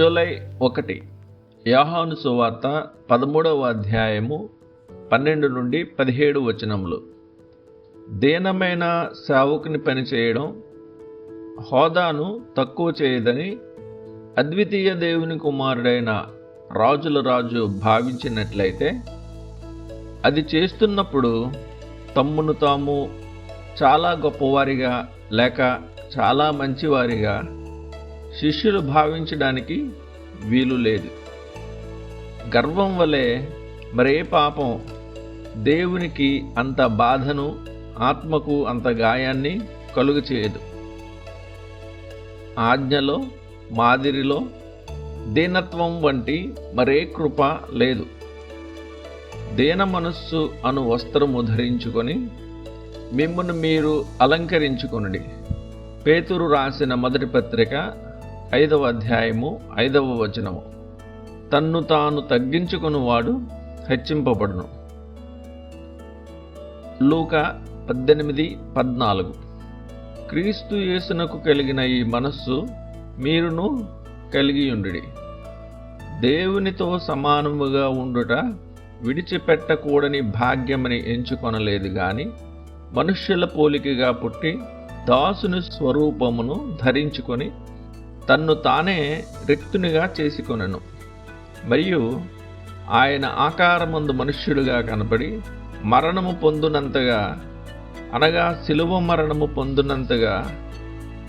July 1 యోహాను సువార్త 13వ అధ్యాయము 12 నుండి 17 వచనములు. దీనమైన సేవకుని పని చేయడం హోదాను తక్కువ చేయదని అద్వితీయ దేవుని కుమారుడైన రాజుల రాజు భావించినట్లయితే, అది చేస్తున్నప్పుడు తమ్మును తాము చాలా గొప్పవారిగా లేక చాలా మంచివారిగా శిష్యులు భావించడానికి వీలు లేదు. గర్వం వలె మరే పాపం దేవునికి అంత బాధను, ఆత్మకు అంత గాయాన్ని కలుగు చేయదు. ఆజ్ఞలో, మాదిరిలో దీనత్వం వంటి మరే కృప లేదు. దీన మనస్సు అను వస్త్రము ధరించుకొని మిమ్మును మీరు అలంకరించుకొనుడి. పేతురు రాసిన మొదటి పత్రిక 5వ అధ్యాయము 5వ వచనము. తన్ను తాను తగ్గించుకొనువాడు హెచ్చింపబడును. లూకా 18:14. క్రీస్తు యేసునకు కలిగిన ఈ మనస్సు మీరును కలిగియుండుడి. దేవునితో సమానముగా ఉండుట విడిచిపెట్టకూడని భాగ్యమని ఎంచుకొనలేదు గాని, మనుష్యుల పోలికగా పుట్టి దాసుని స్వరూపమును ధరించుకొని తన్ను తానే రిక్తునిగా చేసుకొనెను. మరియు ఆయన ఆకారమందు మనుష్యుడుగా కనపడి మరణము పొందునంతగా, అనగా శిలువ మరణము పొందునంతగా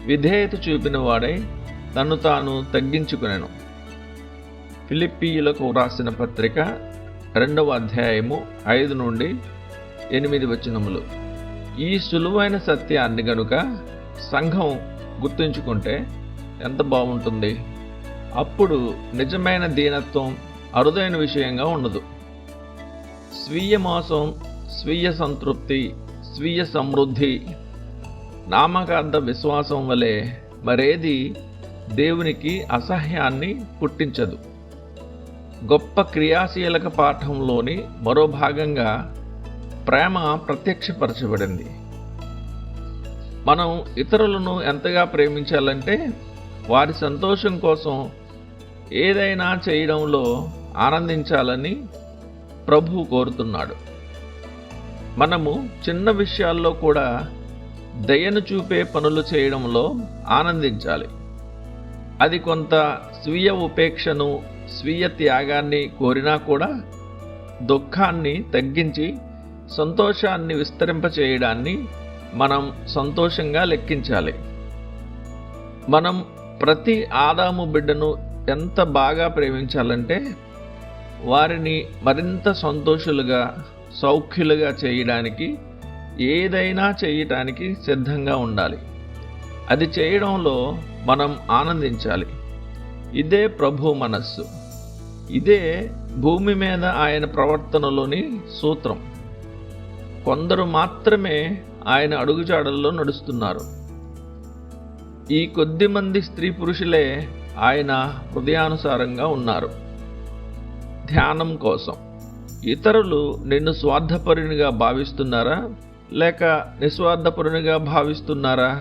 విధేయత చూపిన వాడై తన్ను తాను తగ్గించుకొనెను. ఫిలిప్పీయులకు రాసిన పత్రిక 2వ అధ్యాయము 5 నుండి 8 వచనములు. ఈ సులువైన సత్యాన్ని గనుక సంఘం గుర్తుంచుకుంటే ఎంత బాగుంటుంది. అప్పుడు నిజమైన దీనత్వం అరుదైన విషయంగా ఉండదు. స్వీయ మోసం, స్వీయ సంతృప్తి, స్వీయ సమృద్ధి, నామకార్థ విశ్వాసం వలె మరేది దేవునికి అసహ్యాన్ని పుట్టించదు. గొప్ప క్రియాశీలక పాఠంలోని మరో భాగంగా ప్రేమ ప్రత్యక్షపరచబడింది. మనం ఇతరులను ఎంతగా ప్రేమించాలంటే వారి సంతోషం కోసం ఏదైనా చేయడంలో ఆనందించాలని ప్రభువు కోరుతున్నాడు. మనము చిన్న విషయాల్లో కూడా దయను చూపే పనులు చేయడంలో ఆనందించాలి. అది కొంత స్వీయ ఉపేక్షను, స్వీయ త్యాగాన్ని కోరినా కూడా దుఃఖాన్ని తగ్గించి సంతోషాన్ని విస్తరింపచేయడాన్ని మనం సంతోషంగా లెక్కించాలి. మనం ప్రతి ఆదాము బిడ్డను ఎంత బాగా ప్రేమించాలంటే వారిని మరింత సంతోషులుగా, సౌఖ్యులుగా చేయడానికి ఏదైనా చేయటానికి సిద్ధంగా ఉండాలి. అది చేయడంలో మనం ఆనందించాలి. ఇదే ప్రభు మనస్సు. ఇదే భూమి మీద ఆయన ప్రవర్తనలోని సూత్రం. కొందరు మాత్రమే ఆయన అడుగుజాడల్లో నడుస్తున్నారు. ఈ కొద్ది మంది స్త్రీ పురుషులే ఆయన హృదయానుసారంగా ఉన్నారు. ధ్యానం కోసం. ఇతరులు నిన్ను స్వార్థపరునిగా భావిస్తున్నారా లేక నిస్వార్థపరునిగా భావిస్తున్నారా?